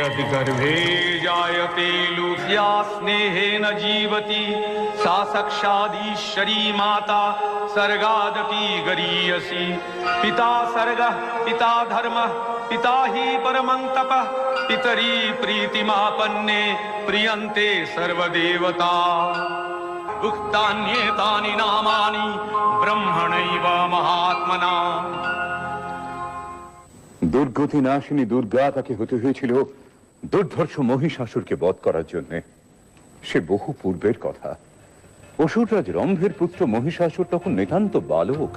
यद्गर्भे जायते लूत्या स्नेहेन जीवति सा साक्षादीश्वरी माता सर्गादपि गरीयसी पिता सर्गः पिता धर्मः पिता हि परमं तपः पितरी प्रीतिमापन्ने प्रियन्ते सर्वदेवता उक्तान्येतानि नामानि ब्रह्मणैव महात्मना। দুর্গতি নাশিনী দুর্গা তাকে হতে হয়েছিল দুর্ধর্ষ মহিষাসুরকে বধ করার জন্য। সে বহু পূর্বের কথা। অসুররাজ রম্ভের পুত্র মহিষাসুর তখন নিতান্ত বালক,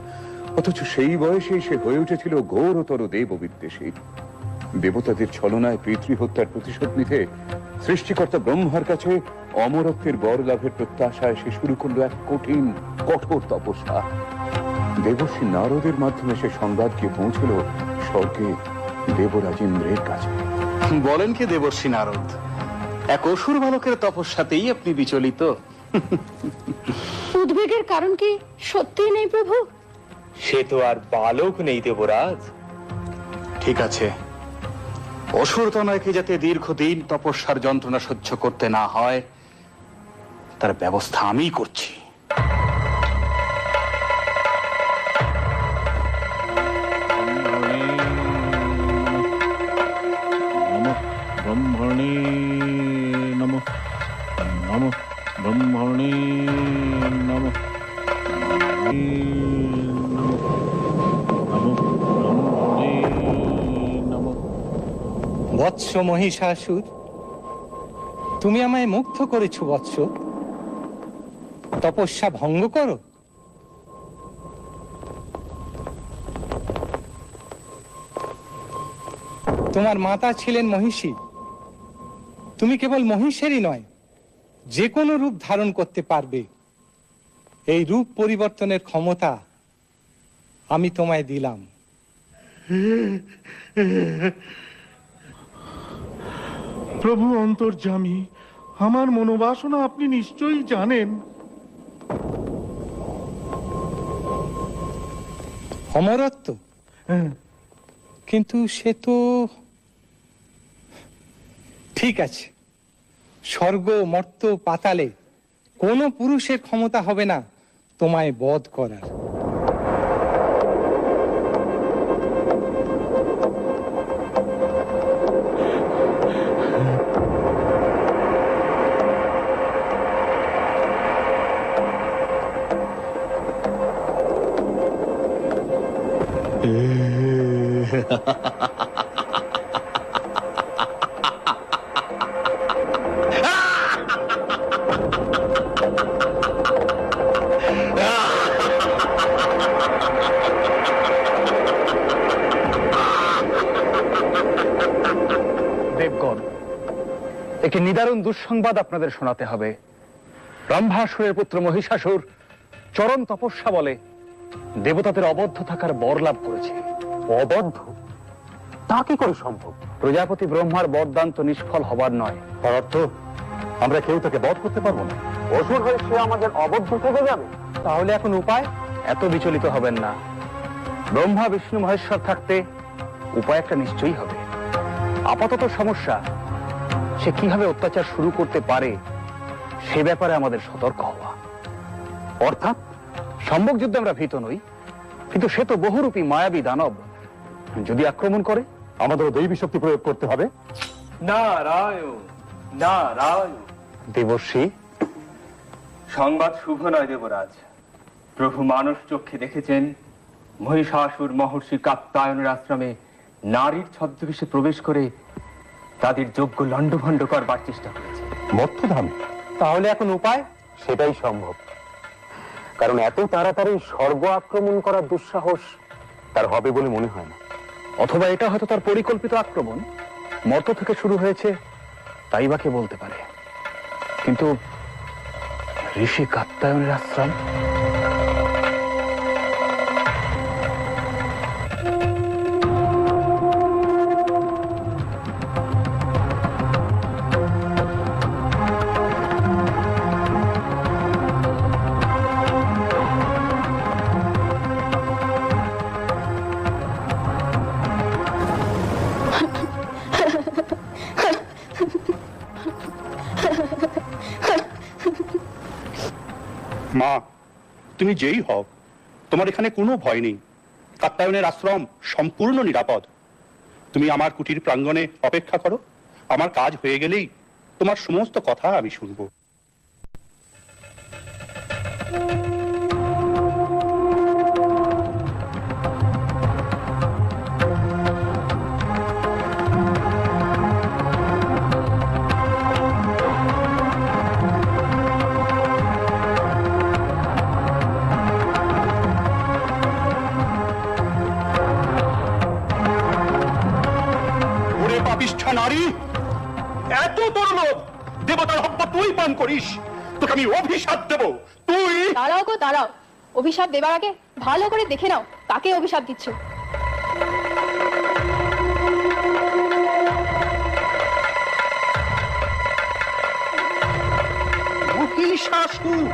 অথচ সেই বয়সেই সে হয়ে উঠেছিল ঘোরতর দেব বিদ্বেষী। দেবতাদের ছলনায় পিতৃহত্যার প্রতিশোধ নিতে সৃষ্টিকর্তা ব্রহ্মার কাছে অমরত্বের বর লাভের প্রত্যাশায় সে শুরু করলো এক কঠিন কঠোর তপস্যা। দেবর্ষি নারদের মাধ্যমে সে সংবাদ গিয়ে পৌঁছল স্বর্গে দেবরাজ ইন্দ্রের কাছে। বলেন কি দেবর্ষি নারদ, এক অসুর বালকের তপস্যাতেই আপনি বিচলিত? উদ্বেগের কারণ কি সত্যি নেই প্রভু? সে তো আর বালক নেই দেবরাজ। ঠিক আছে, অসুর তনয়কে যাতে দীর্ঘদিন তপস্যার যন্ত্রণা সহ্য করতে না হয় তার ব্যবস্থা আমিই করছি। ব্রহ্মণে নমঃ নমঃ ব্রহ্মণে নমঃ বৎস মহিষাসুর, তুমি আমায় মুগ্ধ করেছো বৎস। তপস্যা ভঙ্গ করো। তোমার মাতা ছিলেন মহিষী। তুমি কেবল মহিষেরই নয়, যে কোনো রূপ ধারণ করতে পারবে। এই রূপ পরিবর্তনের ক্ষমতা আমি তোমায় দিলাম। প্রভু অন্তর্যামী, আমার মনোবাসনা আপনি নিশ্চয়ই জানেন। অমরত্ব? কিন্তু সে তো ঠিক আছে, স্বর্গ মর্ত্য পাতালে কোনো পুরুষের ক্ষমতা হবে না তোমায় বধ করার। দেবগণ, একটি নিদারুণ দুঃসংবাদ আপনাদের শোনাতে হবে। রম্ভাসুরের পুত্র মহিষাসুর চরম তপস্যা বলে দেবতাদের অবদ্ধ থাকার বর লাভ করেছে। অবদ্ধ? তা কি করে সম্ভব? প্রজাপতি ব্রহ্মার বরদান তো নিষ্ফল হবার নয়। তার অর্থ আমরা কেউ তাকে বধ করতে পারবো না? অসুর হয়ে সে আমাদের অবদ্ধ থেকে যাবে? তাহলে এখন উপায়? এত বিচলিত হবেন না। ব্রহ্মা বিষ্ণু মহেশ্বর থাকতে উপায় একটা নিশ্চয়ই হবে। আপাতত সমস্যা সে কিভাবে অত্যাচার শুরু করতে পারে সে ব্যাপারে আমাদের সতর্ক হওয়া। অর্থাৎ সম্মুখ যুদ্ধে আমরা ভীত নই, কিন্তু সে তো বহুরূপী মায়াবী দানব। যদি আক্রমণ করে আমাদেরও দৈবী শক্তি প্রয়োগ করতে হবে। নারায়ণ নারায়ণ। দেবর্ষি, সংবাদ শুভ নয় দেবরাজ। প্রভু মানস চক্ষে দেখেছেন মহিষাসুর মহর্ষি কাত্যায়নের আশ্রমে নারীর ছদ্মবেশে প্রবেশ করে তাদের যোগ্য লণ্ডভণ্ড করবার চেষ্টা করেছে। মর্তধাম? তাহলে এখন উপায়? সেটাই সম্ভব, কারণ এত তাড়াতাড়ি স্বর্গ আক্রমণ করার দুঃসাহস তার হবে বলে মনে হয় না। অথবা এটা হয়তো তার পরিকল্পিত আক্রমণ, মর্ত থেকে শুরু হয়েছে, তাই বা কে বলতে পারে। কিন্তু ঋষি কাত্যায়নের আশ্রম, মা, তুমি যেই হও, তোমার এখানে কোনো ভয় নেই। কাত্যায়নের আশ্রম সম্পূর্ণ নিরাপদ। তুমি আমার কুটির প্রাঙ্গণে অপেক্ষা করো। আমার কাজ হয়ে গেলেই তোমার সমস্ত কথা আমি শুনবো। ওরে পাপিষ্ঠা নারী, এত তোর লোভ! দেবতার হত্যা তুই পান করিস, তোকে আমি অভিশাপ দেব। তুই দাঁড়াও গো দাঁড়াও, অভিশাপ দেবার আগে ভালো করে দেখে নাও কাকে অভিশাপ দিচ্ছ। মহিষাসুর,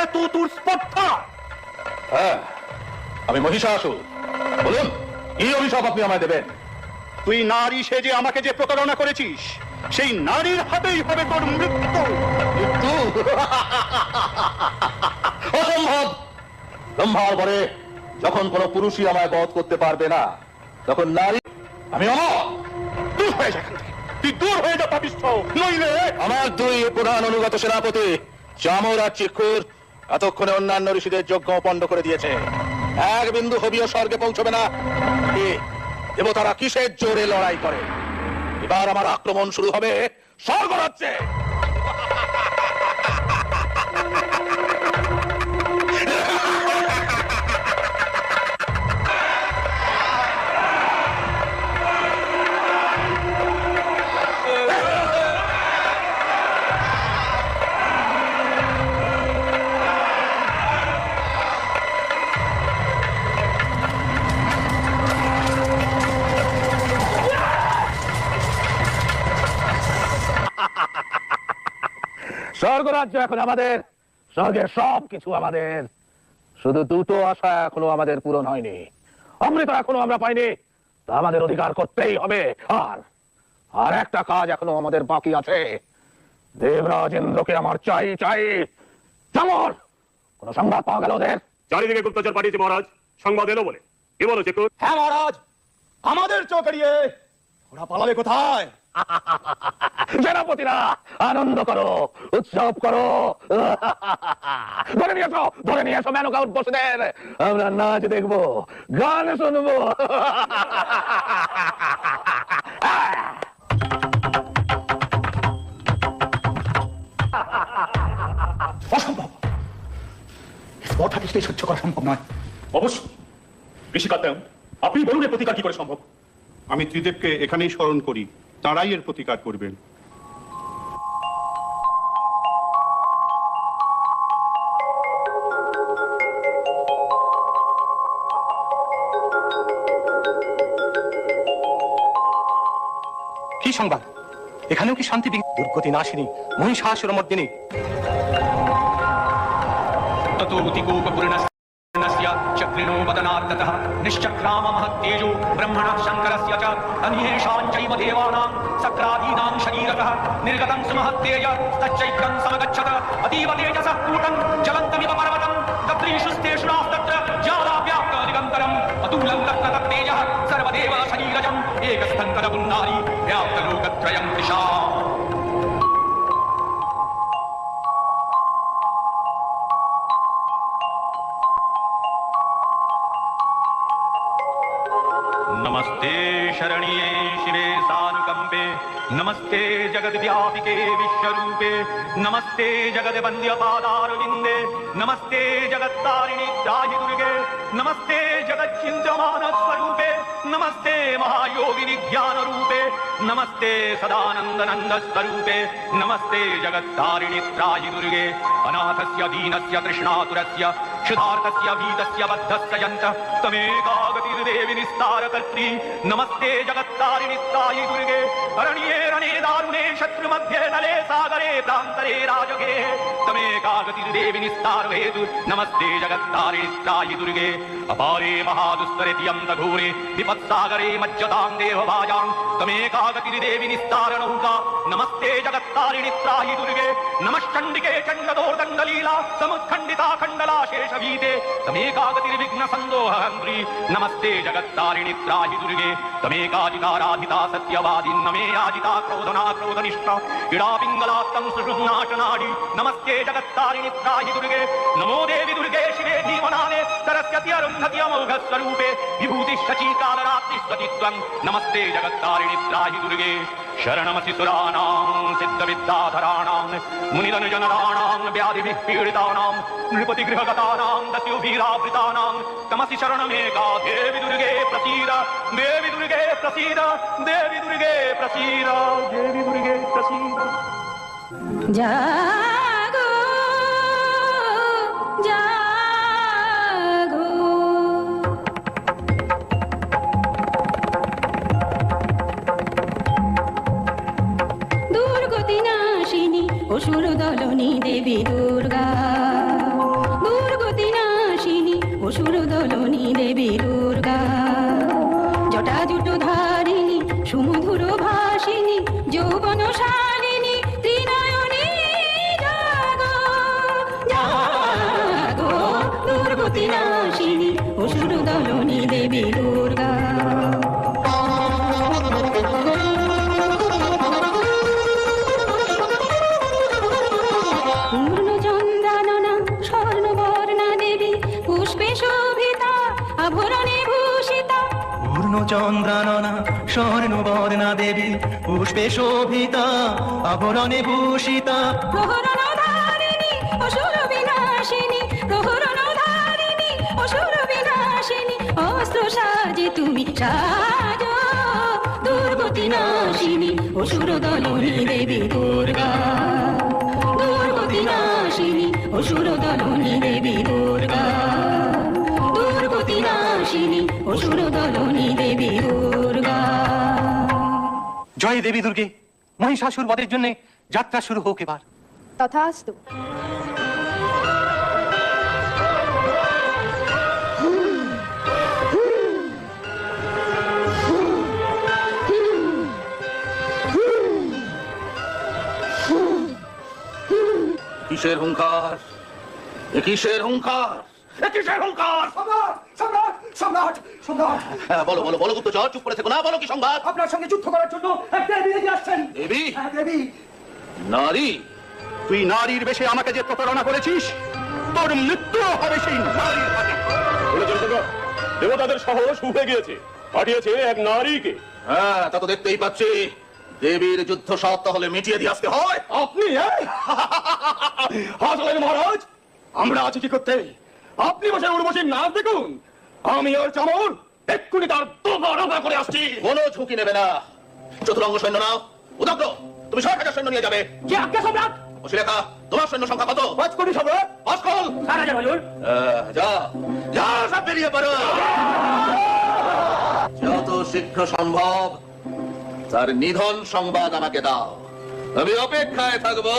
এত তোর স্পর্ধা! হ্যাঁ, আমি মহিষাসুর। বলুন, কি অভিশাপ আপনি আমায় দেবেন? তুই নারী সেজে আমাকে যে প্রতারণা করেছিস, সেই নারীর হাতেই হবে তোর মৃত্যু। অসম্ভব! ব্রহ্মার পরে যখন কোনো পুরুষই আমায় বধ করতে পারবে না, তখন নারী আমি অমর। দূর হয়ে যা এখান থেকে, তুই দূর হয়ে যা পাপিষ্ঠ, নইলে আমার দুই প্রধান অনুগত সেনাপতি চামর আর চিক্ষুর এতক্ষণে অন্যান্য ঋষিদের যজ্ঞ পণ্ড করে দিয়েছে। এক বিন্দু হবিও স্বর্গে পৌঁছবে না। কি দেবতারা কিসের জোরে লড়াই করে? এবার আমার আক্রমণ শুরু হবে স্বর্গরাজ্যে। স্বর্গরাজ্য এখন আমাদের, স্বর্গের সবকিছু আমাদের। শুধু দুটো আশা এখনো আমাদের পূরণ হয়নি, অমৃত এখনো আমরা পাইনি, তা আমাদের অধিকার করতেই হবে। আর একটা কাজ এখনো আমাদের বাকি আছে। দেবরাজ ইন্দ্রকে আমার চাই চাই। যেমন কোন সংবাদ পাওয়া গেল ওদের? চারিদিকে গুপ্তচর পাঠিয়েছে মহারাজ, সংবাদ এলো বলে। কি বলো চিকুর? হ্যাঁ মহারাজ, আমাদের চোখ এড়িয়ে ওরা পালাবে কোথায়? সেনাপতিরা আনন্দ করো, উৎসব করো। ধরে নিয়ে এসো মেনকা উদ্বোসদের। আমরা নাচ দেখবো, গান শুনবো। অসম্ভব, কথা কিছুতেই সহ্য করা সম্ভব নয়। অবশ্যই ঋষি কাত্যায়ন, আপনি বলুন এর প্রতিকার কি করে সম্ভব? আমি ত্রিদেবকে এখানেই স্মরণ করি, তারাই এর প্রতিকার করবেন। কি সংবাদ? এখানেও কি শান্তি? দুর্গতি নাশিনী মহিষাসুর মর্দিনী। चक्रिणो वदनात्ततः निश्चक्राम महत्तेजो ब्रह्मणः शङ्करस्य च अन्येषां चैव देवानां सक्रादीनां शरीरतः निर्गतं सुमहत्तेज तच्चैत्रं समगच्छत अतीव तेजसः कूटं ज्वलन्तमिव पर्वतं तत्रीषुस्तेषु नास्तत्र ज्वालाव्याप्त दिगन्तरम् अतुलं रत्नतत्तेजः सर्वदेव शरीरजम् एकस्थङ्करपुन्नारी व्याप्तलोकत्रयं दिशा। नमस्ते शरण्ये शिवे सानुकंपे, नमस्ते जगद्व्यापिके विश्वरूपे, नमस्ते जगद्वन्द्य पादारविन्दे, नमस्ते जगत्तारिणि त्राहि दुर्गे, नमस्ते जगच्चिन्त्यमान स्वरूपे, नमस्ते महायोगिनि ज्ञानरूपे, नमस्ते सदानन्दनन्द स्वरूपे, नमस्ते जगत्तारिणि त्राहि दुर्गे। अनाथस्य दीनस्य तृष्णातुरस्य क्षुधार्तस्य भीतस्य बद्धस्य यन्तः त्वमेका गतिर् कागतिर्देवि निस्तारकर्त्री नमस्ते जगत्तारिणि त्रायि दुर्गे अरण्ये रणे दारुणे शत्रुमध्ये नले सागरे प्रान्तरे राजगे तमे कागतिर्देवि निस्तार हेतु नमस्ते जगत्तारिणि त्रायि दुर्गे अपारे महादुस्तरे तियन्तघोरे विपत्सागरे मज्जतां देवभाजां तमे कागतिर्देवि निस्तार नौका नमस्ते जगत्तारिणि त्रायि दुर्गे नमश्चण्डिके चण्डदोर्दण्डलीला समुत्खण्डिता खण्डला शेषभीते तमे कागतिर्विघ्न संदोहन्त्री नमस्ते जगत्तारिणि त्राहि दुर्गे तमेकाजिताराधिता सत्यवादी नमे याजिता क्रोधना क्रोधनिष्ठा इडा पिङ्गलात्तं सुषुम्नाशनाडि नमस्ते जगत्तारिणि त्राहि दुर्गे नमो देवि दुर्गे शिवे धीमनाने सरस्वती अरुन्धति अमोघस्वरूपे विभूति शचीकालरात्रिस्वतित्वं नमस्ते जगत्तारिणि त्राहि दुर्गे शरणमसि सुराणां सिद्धविद्याधराणां मुनिधनजनराणां व्याधिभिः पीडितानां नृपतिगृहगतानां दस्युभिरावृतानां तमसि शरणमेका देवि दुर्गे प्रसीद देवि दुर्गे प्रसीद देवि दुर्गे प्रसीद देवि दुर्गे प्रसीद जागो जागो दुर्गतिनाशिनी असुर दलनी देवी दुर्गा दुर्गतिनाशिनी असुर दलनी देवी दुर्गा जटाजुटधारिणी सुमधुर भाषिणी যৌবনশালিনী ত্রিনয়নী জাগো জাগো দুর্গতি নাশিনী অসুর দলনী দেবী দুর্গা পূর্ণচন্দ্রাননা স্বর্ণবর্ণা দেবী পুষ্পে শোভিতা আভরণে ভূষিতা পূর্ণচন্দ্রাননা স্বর্ণবর্ণা দেবী পুষ্পে শোভিতা আভরণে ভূষিতা প্রহরণধারিণী অসুর বিনাশিনী প্রহরণধারিণী অসুর বিনাশিনী অস্ত্র সাজে তুমি সাজো দুর্গতি নাশিনী অসুর দলনী দেবী দুর্গা দুর্গতি নাশিনী অসুর দলনী দেবী দুর্গা দুর্গতি নাশিনী অসুর দলনী দেবী দুর্গা জয় দেবী দুর্গে মহিষাসুর বধের জন্য যাত্রা শুরু হোক এবার তথাস্তু কিসের হুঙ্কার কিসের হুঙ্কার কিসের হুঙ্কার সম্রাট সম্রাট সম্রাট বলো বলো বলো গুপ্তচর চুপ করে থেকো না বলো কি সংবাদ আপনার সঙ্গে যুদ্ধ করার জন্য এক দেবী এগিয়ে আসছেন দেবী দেবী নারী তুই নারীর বেশে আমাকে যে প্রতারণা করেছিস তোর মৃত্যু হবে সেই নারীর হাতে দেবতাদের সাহস উঠে গিয়েছে পাঠিয়েছে এক নারীকে হ্যাঁ তা তো দেখতেই পাচ্ছি দেবীর যুদ্ধ সাত তাহলে মিটিয়ে দিয়ে আসতে হয় আপনি হাসলেন মহারাজ আমরা আছি কি করতে আপনি বসে উর্বশীর নাচ দেখুন আমি ওর চামর এক্ষুনি তার দোবা করে আসছি কোনো ঝুঁকি নেবে না চতুরঙ্গ সৈন্য নাও উদগ্র তুমি ৬০০০ সৈন্য নিয়ে যাবে কি আজ্ঞা সম্রাট অশিলেখা তোমার সৈন্য সংখ্যা কত ৫ কোটি সম্রাট অস্কল ৪০০০ হুজুর যা যা সব বেরিয়ে পড়ো যত শীঘ্র সম্ভব তার নিধন সংবাদ আমাকে দাও আমি অপেক্ষায় থাকবো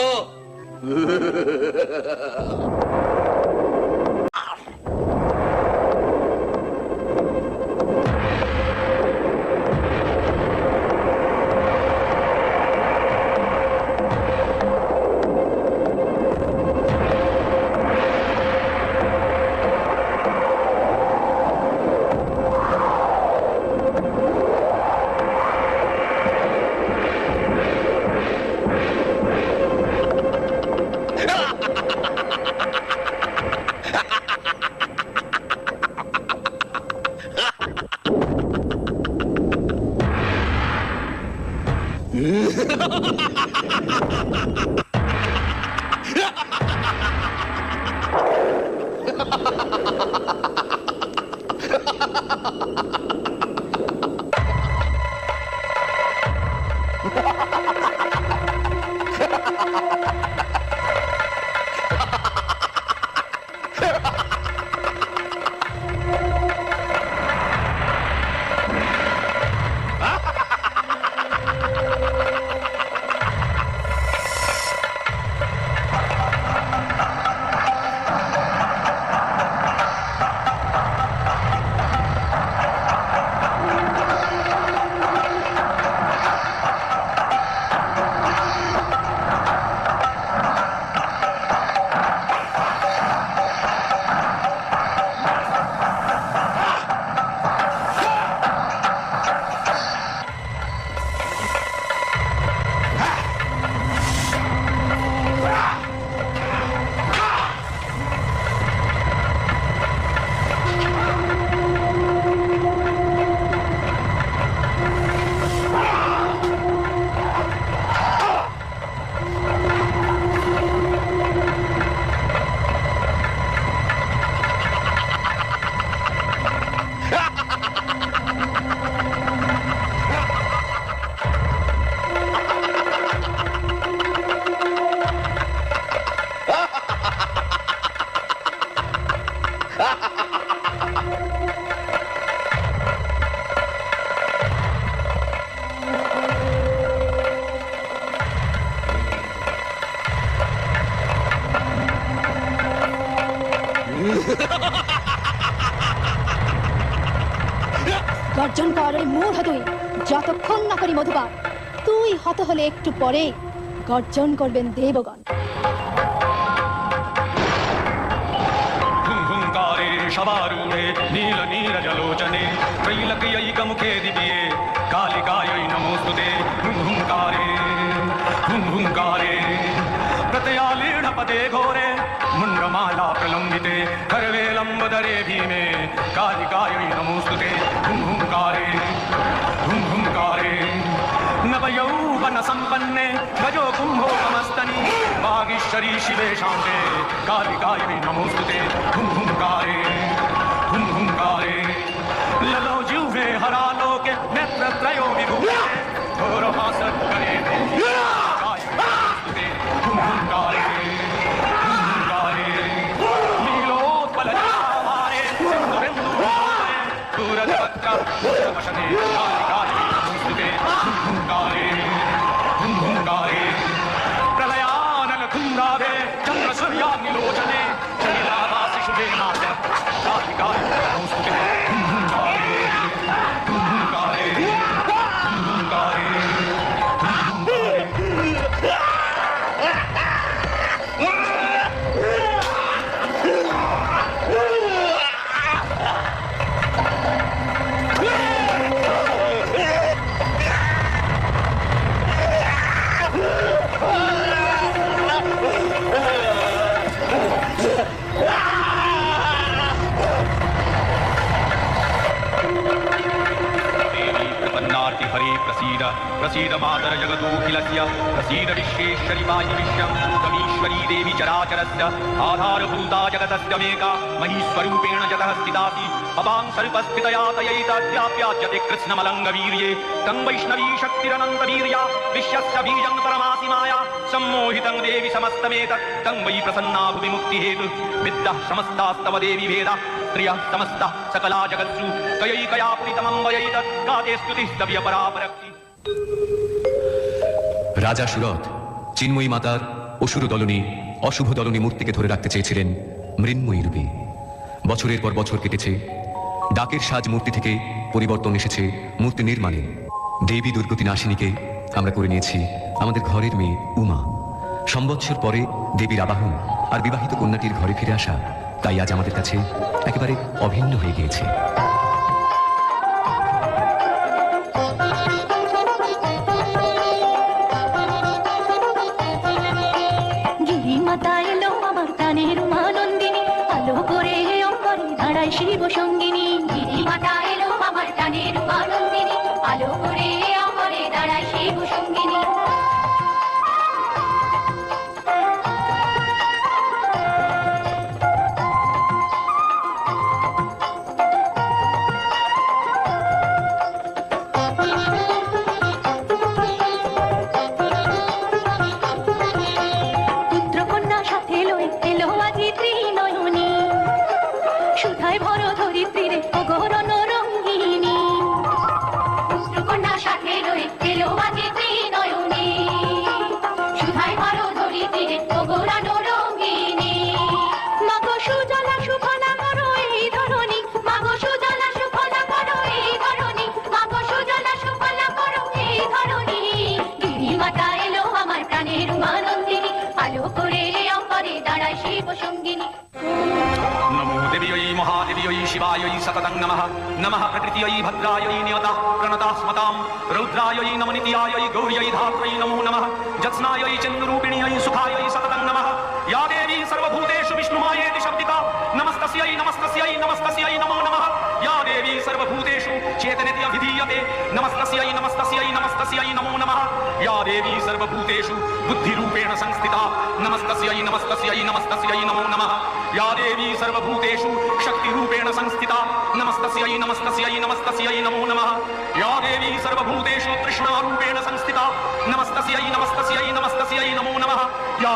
গর্জন কর ওই মূঢ় তুই, যতক্ষণ না করি মধুপান। তুই হত হলে একটু পরে গর্জন করবেন দেবগণ। हुंकारे शवारूढे नील नीरजलोचने त्रैलक्यैकमुखे दिव्ये कालिकायै नमोस्तुते। हुंकारे प्रतयालीढपदे घोरे मुण्डमाला प्रलम्बिते खर्वेलम्बदरे भीमे कालिकायै नमोस्तुते। हुंकारे नवयौवन सम्पन्ने गजो कुम्भोपमस्तनि वागीश्वरी शिवे शान्ते कालिकायै नमोस्तुते। हुंकारे ललो जिह्वे हरालोके नेत्रत्रयो विभूते घोरहासत्करे नमोस्तुते। हुंकारे नीलोत्पलजटाभारे सिन्धुबिन्दुभारे दूरद्वक्त्र पुष्पवशने कालिकायै नमोस्तुते। हुंकारे प्रलयानलकुन्दाभे चन्द्रसूर्याग्निलोचने शैलावासि शुभे नाथ कालिकायै नमोस्तुते। प्रसीद मातर जगतोऽखिलस्य प्रसीद विश्वेश्वरि वायि विश्वं तमीश्वरी देवी चराचरस्य आधारभूता जगतस्य मेका महीस्वरूपेण जगतः स्थितासि अपां सर्पस्थितया तयैतद्व्याप्याच्यते कृत्स्नमलङ्गवीर्ये तं वैष्णवी शक्तिरनन्तवीर्या विश्वस्य बीजं परमासि माया सम्मोहितं देवि समस्तमेतत् तं वै प्रसन्ना भुवि मुक्तिहेतु विद्यः समस्तास्तव देवि भेदा प्रियः समस्तः सकला जगत्सु त्वयैकया प्रीतमं वयैतत् गाते स्तुतिस्तव्य परापरक्ति। রাজা সুরথ চিন্ময়ী মাতার অসুর দলনী অশুভ দলনী মূর্তিকে ধরে রাখতে চেয়েছিলেন মৃন্ময়ী রূপে। বছরের পর বছর কেটেছে, ডাকের সাজ মূর্তি থেকে পরিবর্তন এসেছে মূর্তি নির্মাণে। দেবী দুর্গতি নাশিনীকে আমরা করে নিয়েছি আমাদের ঘরের মেয়ে উমা। সম্বৎসর পরে দেবীর আবাহন আর বিবাহিত কন্যাটির ঘরে ফিরে আসা তাই আজ আমাদের কাছে একেবারে অভিন্ন হয়ে গিয়েছে। শিব সঙ্গিনী গিরি মাতা এলো আমার টানের আনন্দিনী, আলো করে আমরে দাঁড়ায় শিব সঙ্গিনী। পুত্র কন্যা সাথে এলো আজি ত্রিনয়নী, সুধায় ভর ধরিত্রীরে অগরণ রঙ্গিনী। পুত্রকন্যা সাথে এলো আজি ত্রিনয়নী, সুধায় ভর ধরিত্রীরে অগরণ রঙ্গিনী। মাগো সুজলা সুফলা করো এই ধরণী, মাগো সুজলা সুফলা করো এই ধরণী, মাগো সুজলা সুফলা করো এই ধরণী। গিরি মাতা এলো আমার প্রাণের আনন্দিনী, আলো করে অম্বরে দাঁড়ায় শিব সঙ্গিনী। नमो देव्यै महादेव्यै शिवायै सततं नमः। नमः प्रकृत्यै भद्रायै नियतः प्रणतः स्मतां रौद्रायै नमनित्यायै गौर्यै धात्रै नमो नमः। जत्स्नायै चन्द्ररूपिण्यै सुखायै सततं नमः। या देवी सर्वभूतेषु विष्णुमायेति शब्दिका नमस्तस्यै नमस्तस्यै नमस्तस्यै नमो नमः। या देवी सर्वभूतेषु चेतनेति अभिधीयते नमस्तस्यै नमस्तस्यै नमस्तस्यै नमो नमः। या देवी सर्वभूतेषु बुद्धिरूपेण संस्थिता नमस्तस्यै नमस्तस्यै नमस्तस्यै नमो नमः। या देवी सर्वभूतेषु शक्तिरूपेण संस्थिता नमस्तस्यै नमस्तस्यै नमस्तस्यै नमो नमः। या देवी सर्वभूतेषु तृष्णारूपेण संस्थिता नमस्तस्यै नमस्तस्यै नमस्तस्यै नमो नमः। या